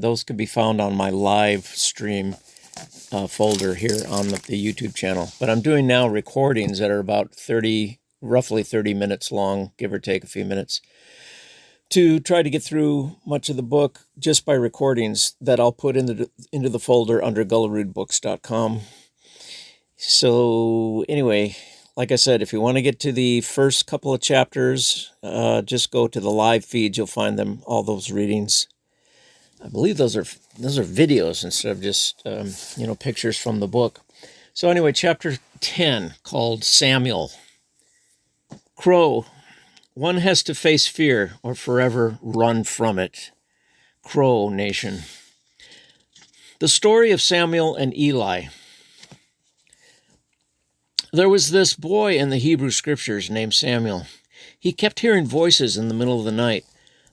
Those can be found on my live stream folder here on the YouTube channel. But I'm doing now recordings that are about roughly 30 minutes long, give or take a few minutes, to try to get through much of the book just by recordings that I'll put into the folder under gullerudbooks.com. So anyway, like I said, if you want to get to the first couple of chapters, just go to the live feeds. You'll find them, all those readings. I believe those are videos instead of just pictures from the book. So anyway, chapter 10, called Samuel. Crow. One has to face fear or forever run from it. Crow Nation. The story of Samuel and Eli. There was this boy in the Hebrew scriptures named Samuel. He kept hearing voices in the middle of the night,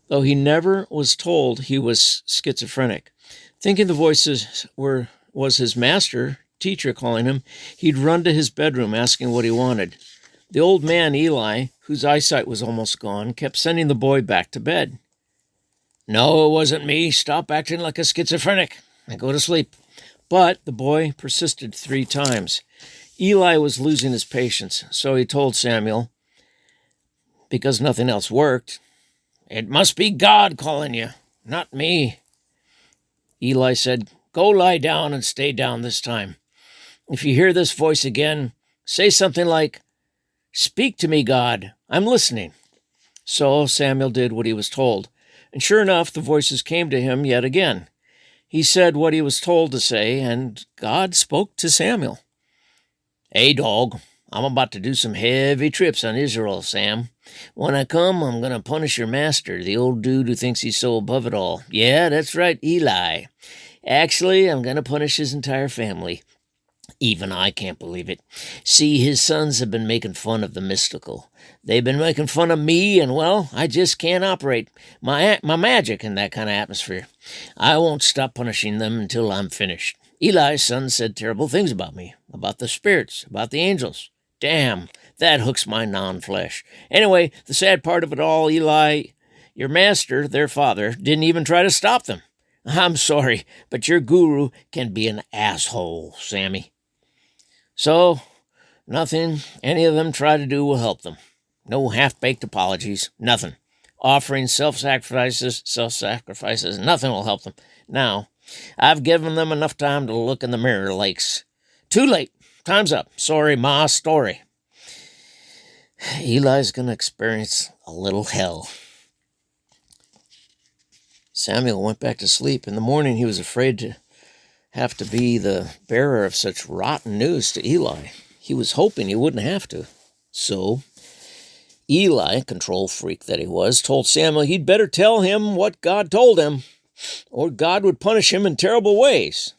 though he never was told he was schizophrenic. Thinking the voices was his master, teacher calling him, he'd run to his bedroom asking what he wanted. The old man, Eli, whose eyesight was almost gone, kept sending the boy back to bed. "No, it wasn't me. Stop acting like a schizophrenic and go to sleep." But the boy persisted 3 times. Eli was losing his patience, so he told Samuel, because nothing else worked, "It must be God calling you, not me." Eli said, "Go lie down and stay down this time. If you hear this voice again, say something like, 'Speak to me, God. I'm listening.'" So Samuel did what he was told, and sure enough, the voices came to him yet again. He said what he was told to say, and God spoke to Samuel. "Hey, dog, I'm about to do some heavy trips on Israel, Sam. When I come, I'm going to punish your master, the old dude who thinks he's so above it all. Yeah, that's right, Eli. Actually, I'm going to punish his entire family. Even I can't believe it. See, his sons have been making fun of the mystical. They've been making fun of me, and, well, I just can't operate my magic in that kind of atmosphere. I won't stop punishing them until I'm finished. Eli's son said terrible things about me, about the spirits, about the angels. Damn, that hooks my non-flesh. Anyway, the sad part of it all, Eli, your master, their father, didn't even try to stop them. I'm sorry, but your guru can be an asshole, Sammy. So, nothing any of them try to do will help them. No half-baked apologies, nothing. Offering self-sacrifices, nothing will help them. Now, I've given them enough time to look in the mirror lakes. Too late. Time's up. Sorry, Ma, story. Eli's going to experience a little hell. Samuel went back to sleep. In the morning, he was afraid to have to be the bearer of such rotten news to Eli. He was hoping he wouldn't have to. So, Eli, control freak that he was, told Samuel he'd better tell him what God told him, or God would punish him in terrible ways.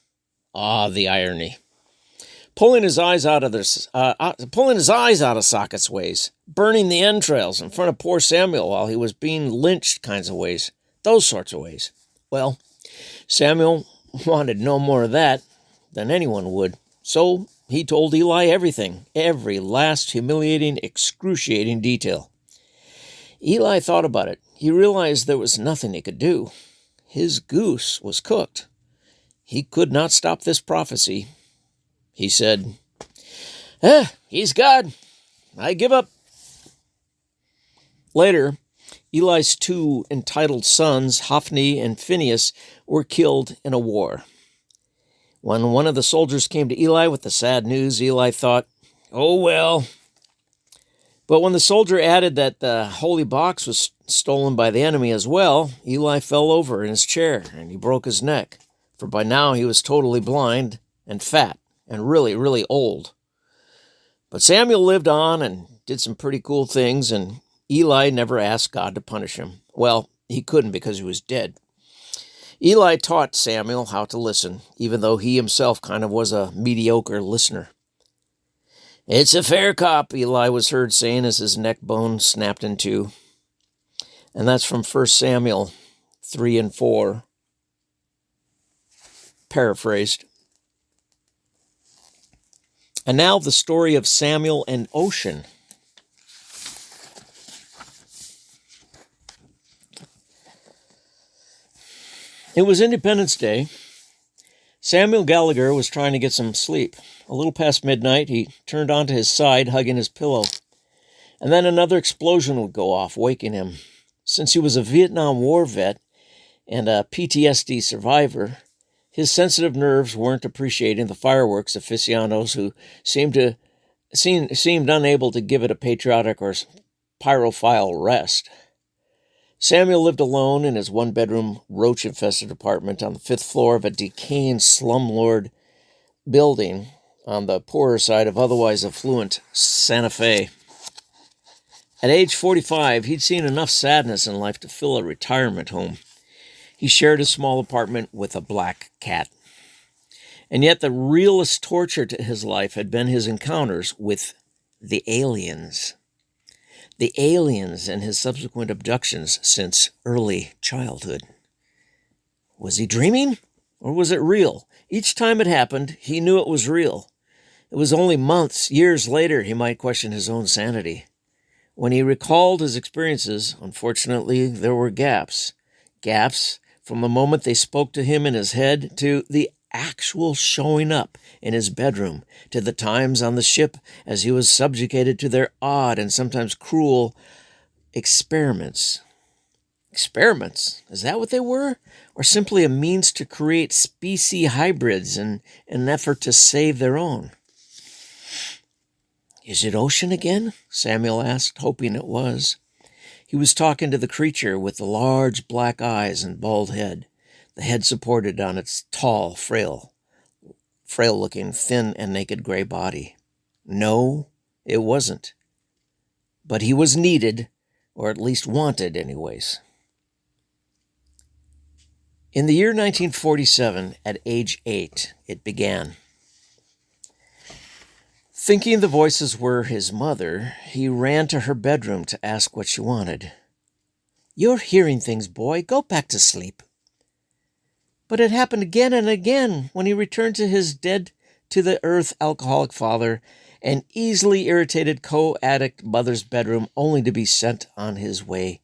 Ah, the irony. Pulling his eyes out of sockets ways, burning the entrails in front of poor Samuel while he was being lynched kinds of ways, those sorts of ways. Well, Samuel wanted no more of that than anyone would, so he told Eli everything, every last humiliating, excruciating detail. Eli thought about it. He realized there was nothing he could do. His goose was cooked. He could not stop this prophecy. He said, "He's God. I give up." Later, Eli's 2 entitled sons, Hophni and Phinehas, were killed in a war. When one of the soldiers came to Eli with the sad news, Eli thought, "Oh, well." But when the soldier added that the holy box was stolen by the enemy as well, Eli fell over in his chair and he broke his neck, for by now he was totally blind and fat and really, really old. But Samuel lived on and did some pretty cool things, and Eli never asked God to punish him. Well, he couldn't because he was dead. Eli taught Samuel how to listen, even though he himself kind of was a mediocre listener. "It's a fair cop," Eli was heard saying as his neck bone snapped in two. And that's from 1 Samuel 3 and 4, paraphrased. And now the story of Samuel and Ocean. It was Independence Day. Samuel Gallagher was trying to get some sleep. A little past midnight, he turned onto his side, hugging his pillow. And then another explosion would go off, waking him. Since he was a Vietnam War vet and a PTSD survivor, his sensitive nerves weren't appreciating the fireworks aficionados who seemed unable to give it a patriotic or pyrophile rest. Samuel lived alone in his one-bedroom, roach-infested apartment on the 5th floor of a decaying slumlord building on the poorer side of otherwise affluent Santa Fe. At age 45, he'd seen enough sadness in life to fill a retirement home. He shared a small apartment with a black cat. And yet the realest torture to his life had been his encounters with the aliens. The aliens and his subsequent abductions since early childhood. Was he dreaming? Or was it real? Each time it happened, he knew it was real. It was only months, years later, he might question his own sanity. When he recalled his experiences, unfortunately, there were gaps. Gaps from the moment they spoke to him in his head to the actual showing up in his bedroom, to the times on the ship as he was subjugated to their odd and sometimes cruel experiments. Experiments? Is that what they were? Or simply a means to create species hybrids in an effort to save their own? Is it ocean again? Samuel asked, hoping it was. He was talking to the creature with the large black eyes and bald head, the head supported on its tall, frail-looking, thin and naked gray body. No, it wasn't. But he was needed, or at least wanted anyways. In the year 1947, at age 8, it began. Thinking the voices were his mother, he ran to her bedroom to ask what she wanted. "You're hearing things, boy. Go back to sleep." But it happened again and again when he returned to his dead-to-the-earth alcoholic father and easily irritated co-addict mother's bedroom, only to be sent on his way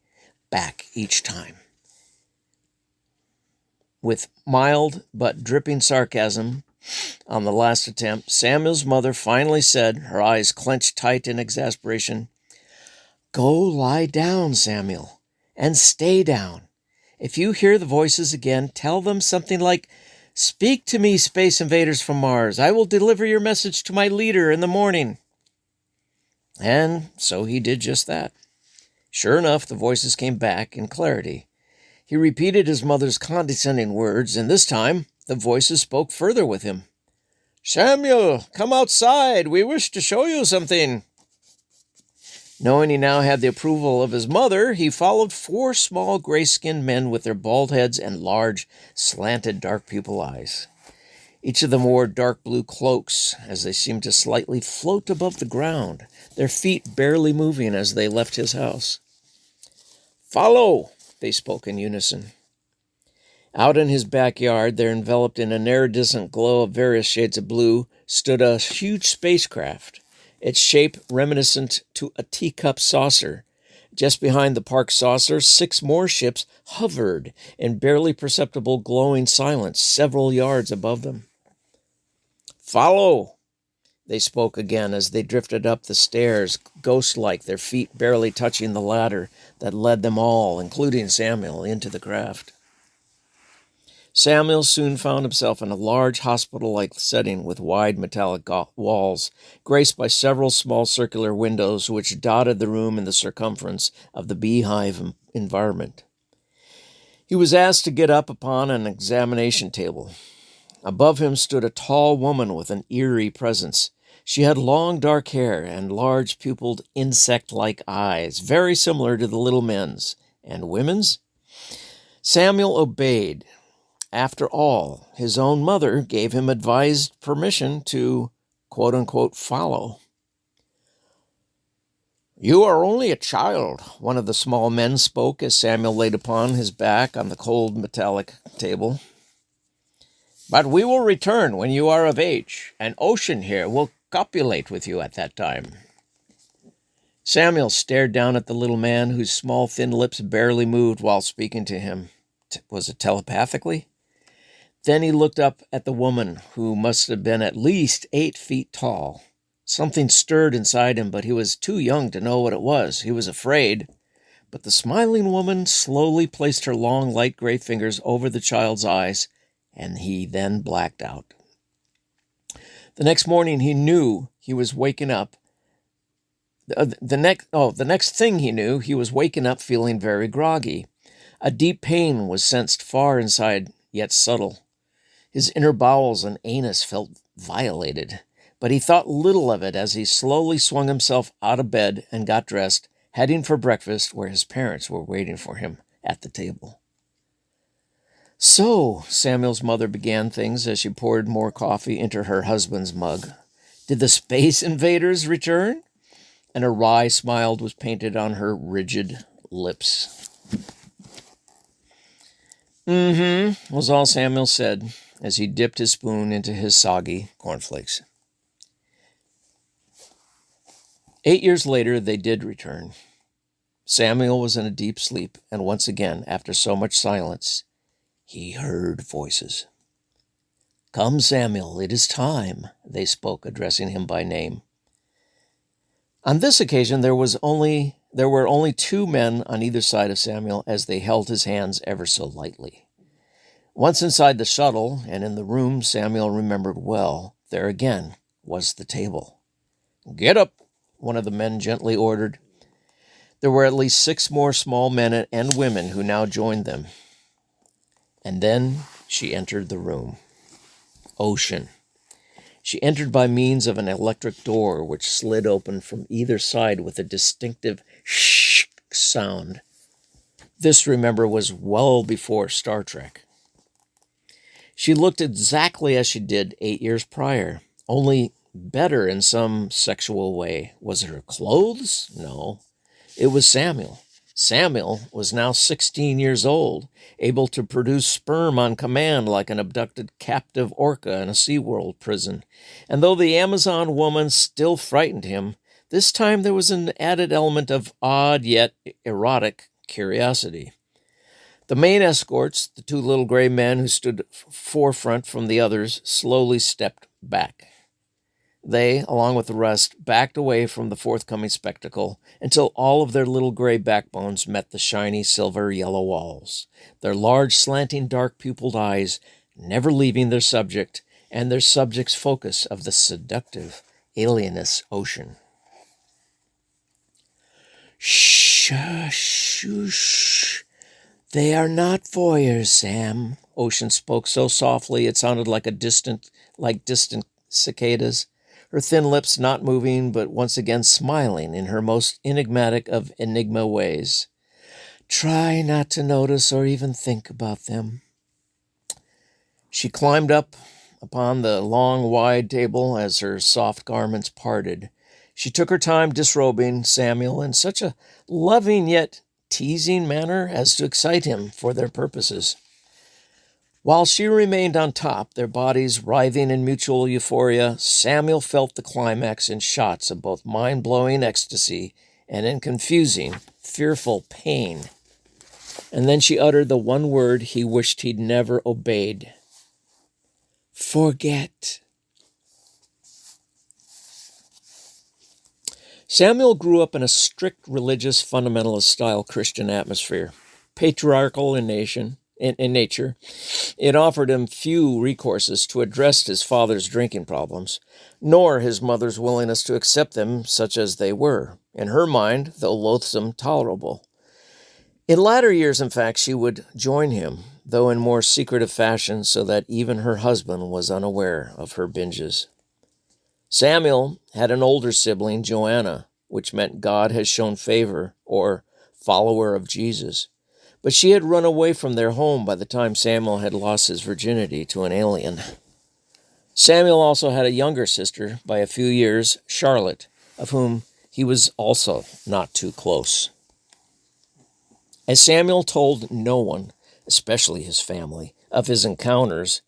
back each time. With mild but dripping sarcasm on the last attempt, Samuel's mother finally said, her eyes clenched tight in exasperation, "Go lie down, Samuel, and stay down. If you hear the voices again, tell them something like, 'Speak to me, space invaders from Mars. I will deliver your message to my leader in the morning.'" And so he did just that. Sure enough, the voices came back in clarity. He repeated his mother's condescending words, and this time the voices spoke further with him. "Samuel, come outside. We wish to show you something." Knowing he now had the approval of his mother, he followed 4 small gray-skinned men with their bald heads and large, slanted, dark pupil eyes. Each of them wore dark blue cloaks, as they seemed to slightly float above the ground, their feet barely moving as they left his house. "Follow," they spoke in unison. Out in his backyard, there, enveloped in an iridescent glow of various shades of blue, stood a huge spacecraft, its shape reminiscent to a teacup saucer. Just behind the park saucer, 6 more ships hovered in barely perceptible glowing silence several yards above them. "Follow," they spoke again as they drifted up the stairs, ghost-like, their feet barely touching the ladder that led them all, including Samuel, into the craft. Samuel soon found himself in a large hospital-like setting with wide metallic walls, graced by several small circular windows which dotted the room in the circumference of the beehive environment. He was asked to get up upon an examination table. Above him stood a tall woman with an eerie presence. She had long dark hair and large pupilled insect-like eyes, very similar to the little men's and women's. Samuel obeyed. After all, his own mother gave him advised permission to, quote-unquote, follow. "You are only a child," one of the small men spoke as Samuel laid upon his back on the cold metallic table. "But we will return when you are of age, and Ocean here will copulate with you at that time." Samuel stared down at the little man whose small, thin lips barely moved while speaking to him. Was it telepathically? Then he looked up at the woman, who must have been at least 8 feet tall. Something stirred inside him, but he was too young to know what it was. He was afraid. But the smiling woman slowly placed her long, light gray fingers over the child's eyes, and he then blacked out. The next morning he knew he was waking up. The next thing he knew, he was waking up feeling very groggy. A deep pain was sensed far inside, yet subtle. His inner bowels and anus felt violated, but he thought little of it as he slowly swung himself out of bed and got dressed, heading for breakfast where his parents were waiting for him at the table. "So," Samuel's mother began things as she poured more coffee into her husband's mug, "did the space invaders return?" And a wry smile was painted on her rigid lips. "Mm-hmm," was all Samuel said as he dipped his spoon into his soggy cornflakes. 8 years later, they did return. Samuel was in a deep sleep, and once again, after so much silence, he heard voices. "Come, Samuel, it is time," they spoke, addressing him by name. On this occasion, there were only 2 men on either side of Samuel as they held his hands ever so lightly. Once inside the shuttle and in the room Samuel remembered well, there again was the table. "Get up," one of the men gently ordered. There were at least 6 more small men and women who now joined them. And then she entered the room. Ocean. She entered by means of an electric door which slid open from either side with a distinctive shh sound. This, remember, was well before Star Trek. She looked exactly as she did 8 years prior, only better in some sexual way. Was it her clothes? No. It was Samuel. Samuel was now 16 years old, able to produce sperm on command like an abducted captive orca in a SeaWorld prison. And though the Amazon woman still frightened him, this time there was an added element of odd yet erotic curiosity. The main escorts, the 2 little gray men who stood forefront from the others, slowly stepped back. They, along with the rest, backed away from the forthcoming spectacle until all of their little gray backbones met the shiny silver-yellow walls, their large, slanting, dark-pupiled eyes never leaving their subject and their subject's focus of the seductive, alienous ocean. "Shush, shush. They are not voyeurs, Sam." Ocean spoke so softly it sounded like distant cicadas, her thin lips not moving, but once again smiling in her most enigmatic of enigma ways. "Try not to notice or even think about them." She climbed up upon the long, wide table as her soft garments parted. She took her time disrobing Samuel in such a loving yet teasing manner as to excite him for their purposes. While she remained on top, their bodies writhing in mutual euphoria, Samuel felt the climax in shots of both mind-blowing ecstasy and in confusing, fearful pain. And then she uttered the one word he wished he'd never obeyed. "Forget." Samuel grew up in a strict religious fundamentalist-style Christian atmosphere, patriarchal in nature. It offered him few recourses to address his father's drinking problems, nor his mother's willingness to accept them such as they were, in her mind, though loathsome, tolerable. In latter years, in fact, she would join him, though in more secretive fashion, so that even her husband was unaware of her binges. Samuel had an older sibling, Joanna, which meant God has shown favor, or follower of Jesus. But she had run away from their home by the time Samuel had lost his virginity to an alien. Samuel also had a younger sister by a few years, Charlotte, of whom he was also not too close. As Samuel told no one, especially his family, of his encounters,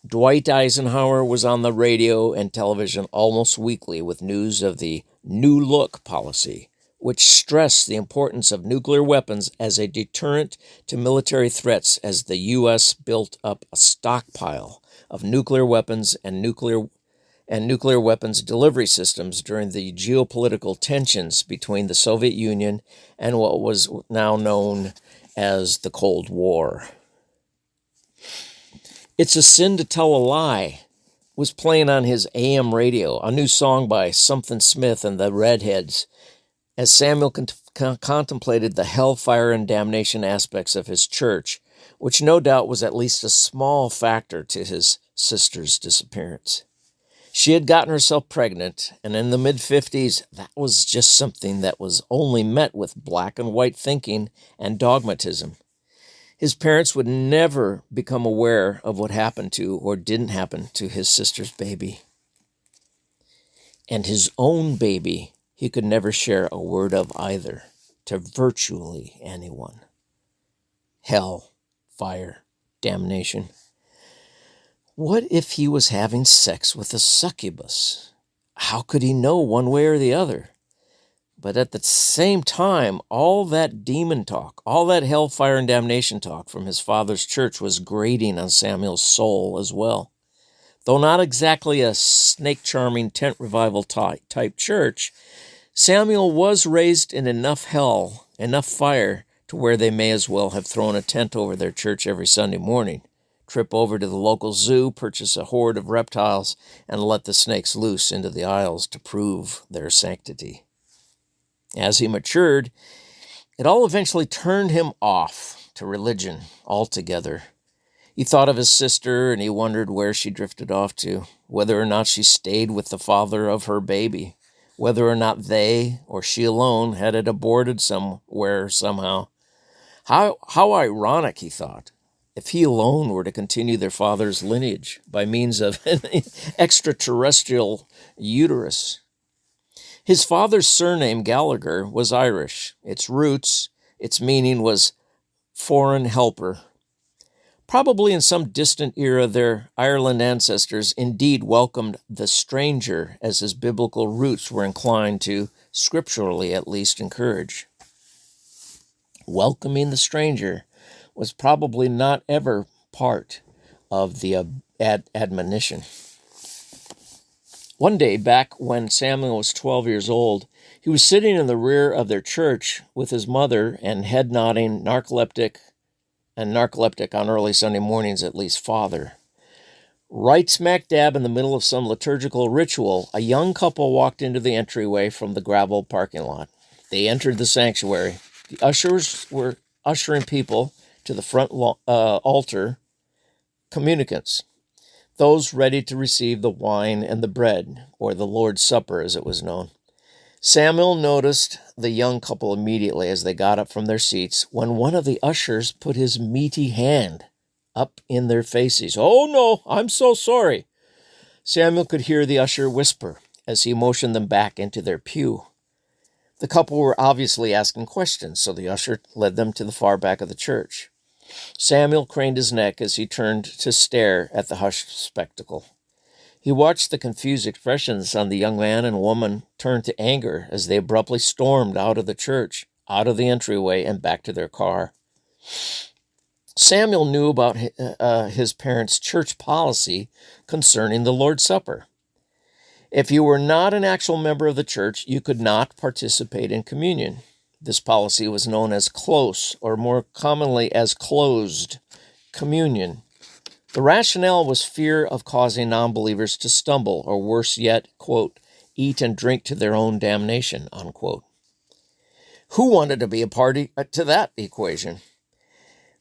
Dwight Eisenhower was on the radio and television almost weekly with news of the New Look policy, which stressed the importance of nuclear weapons as a deterrent to military threats as the U.S. built up a stockpile of nuclear weapons and nuclear weapons delivery systems during the geopolitical tensions between the Soviet Union and what was now known as the Cold War. It's a Sin to Tell a Lie was playing on his AM radio, a new song by Something Smith and the Redheads, as Samuel contemplated the hellfire and damnation aspects of his church, which no doubt was at least a small factor to his sister's disappearance. She had gotten herself pregnant, and in the mid-50s, that was just something that was only met with black and white thinking and dogmatism. His parents would never become aware of what happened to or didn't happen to his sister's baby. And his own baby, he could never share a word of either to virtually anyone. Hell, fire, damnation. What if he was having sex with a succubus? How could he know one way or the other? But at the same time, all that demon talk, all that hellfire and damnation talk from his father's church was grating on Samuel's soul as well. Though not exactly a snake-charming tent revival type church, Samuel was raised in enough hell, enough fire, to where they may as well have thrown a tent over their church every Sunday morning, trip over to the local zoo, purchase a horde of reptiles, and let the snakes loose into the aisles to prove their sanctity. As he matured, it all eventually turned him off to religion altogether. He thought of his sister, and he wondered where she drifted off to, whether or not she stayed with the father of her baby, whether or not they, or she alone, had it aborted somewhere somehow. How ironic, he thought, if he alone were to continue their father's lineage by means of an extraterrestrial uterus. His father's surname, Gallagher, was Irish. Its roots, its meaning was foreign helper. Probably in some distant era, their Ireland ancestors indeed welcomed the stranger, as his biblical roots were inclined to, scripturally at least, encourage. Welcoming the stranger was probably not ever part of the admonition. One day, back when Samuel was 12 years old, he was sitting in the rear of their church with his mother and head-nodding, narcoleptic on early Sunday mornings at least, father. Right smack dab in the middle of some liturgical ritual, a young couple walked into the entryway from the gravel parking lot. They entered the sanctuary. The ushers were ushering people to the front altar, communicants, those ready to receive the wine and the bread, or the Lord's Supper as it was known. Samuel noticed the young couple immediately as they got up from their seats when one of the ushers put his meaty hand up in their faces. "Oh no, I'm so sorry." Samuel could hear the usher whisper as he motioned them back into their pew. The couple were obviously asking questions, so the usher led them to the far back of the church. Samuel craned his neck as he turned to stare at the hushed spectacle. He watched the confused expressions on the young man and woman turn to anger as they abruptly stormed out of the church, out of the entryway, and back to their car. Samuel knew about his parents' church policy concerning the Lord's Supper. If you were not an actual member of the church, you could not participate in communion. This policy was known as close, or more commonly as closed, communion. The rationale was fear of causing non-believers to stumble, or worse yet, quote, eat and drink to their own damnation, unquote. Who wanted to be a party to that equation?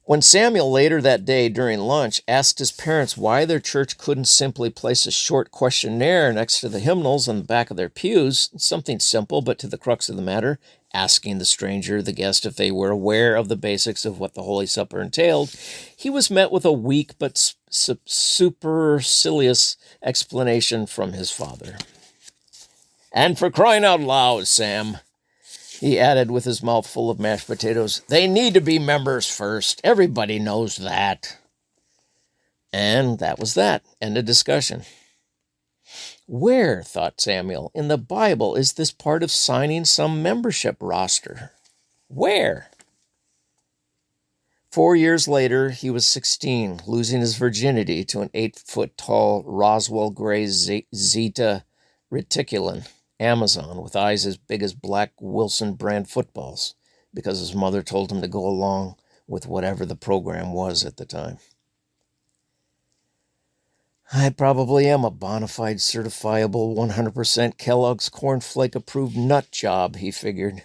When Samuel later that day during lunch asked his parents why their church couldn't simply place a short questionnaire next to the hymnals on the back of their pews, something simple but to the crux of the matter, asking the stranger, the guest, if they were aware of the basics of what the Holy Supper entailed, he was met with a weak but supercilious explanation from his father. "And for crying out loud, Sam," he added with his mouth full of mashed potatoes, "they need to be members first. Everybody knows that." And that was that. End of discussion. Where, thought Samuel, in the Bible is this part of signing some membership roster? Where? 4 years later, he was 16, losing his virginity to an 8-foot-tall Roswell gray Zeta reticulin Amazon with eyes as big as black Wilson brand footballs, because his mother told him to go along with whatever the program was at the time. I probably am a bona fide, certifiable, 100% Kellogg's cornflake-approved nut job, he figured.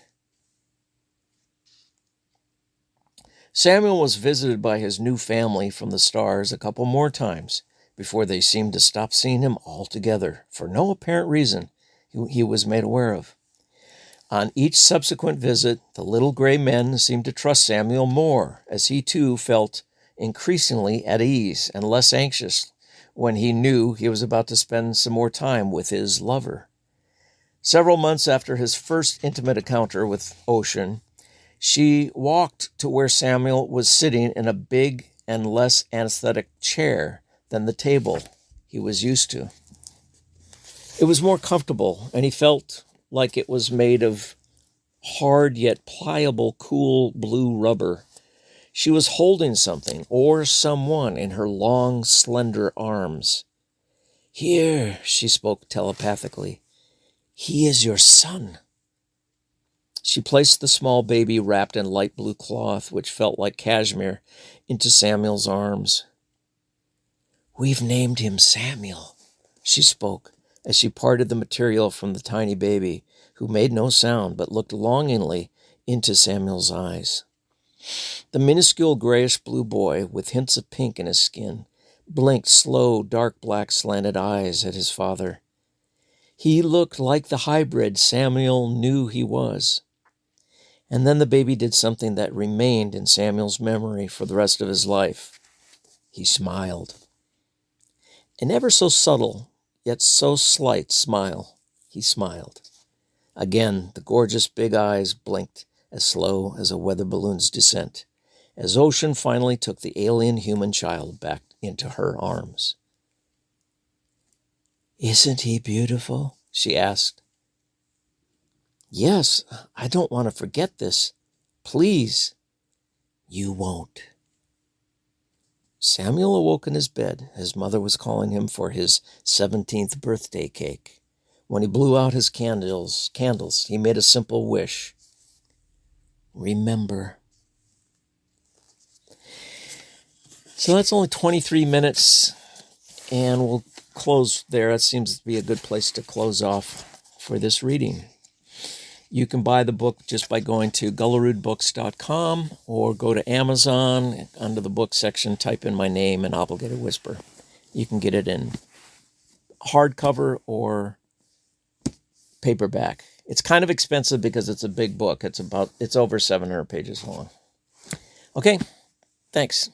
Samuel was visited by his new family from the stars a couple more times before they seemed to stop seeing him altogether, for no apparent reason he was made aware of. On each subsequent visit, the little gray men seemed to trust Samuel more, as he too felt increasingly at ease and less anxious when he knew he was about to spend some more time with his lover. Several months after his first intimate encounter with Ocean, she walked to where Samuel was sitting in a big and less anesthetic chair than the table he was used to. It was more comfortable, and he felt like it was made of hard yet pliable, cool blue rubber. She was holding something or someone in her long, slender arms. "Here," she spoke telepathically. "He is your son." She placed the small baby wrapped in light blue cloth, which felt like cashmere, into Samuel's arms. "We've named him Samuel," she spoke, as she parted the material from the tiny baby, who made no sound but looked longingly into Samuel's eyes. The minuscule grayish-blue boy, with hints of pink in his skin, blinked slow, dark black slanted eyes at his father. He looked like the hybrid Samuel knew he was. And then the baby did something that remained in Samuel's memory for the rest of his life. He smiled. An ever so subtle, yet so slight smile. He smiled. Again, the gorgeous big eyes blinked as slow as a weather balloon's descent, as Ocean finally took the alien human child back into her arms. "Isn't he beautiful?" she asked. "Yes, I don't want to forget this. Please." "You won't." Samuel awoke in his bed. His mother was calling him for his 17th birthday cake. When he blew out his candles, he made a simple wish. Remember. So that's only 23 minutes, and we'll close there. That seems to be a good place to close off for this reading. You can buy the book just by going to gullerudbooks.com or go to Amazon. Under the book section, type in my name and Obligated Whisper. You can get it in hardcover or paperback. It's kind of expensive because it's a big book. It's over 700 pages long. Okay, thanks.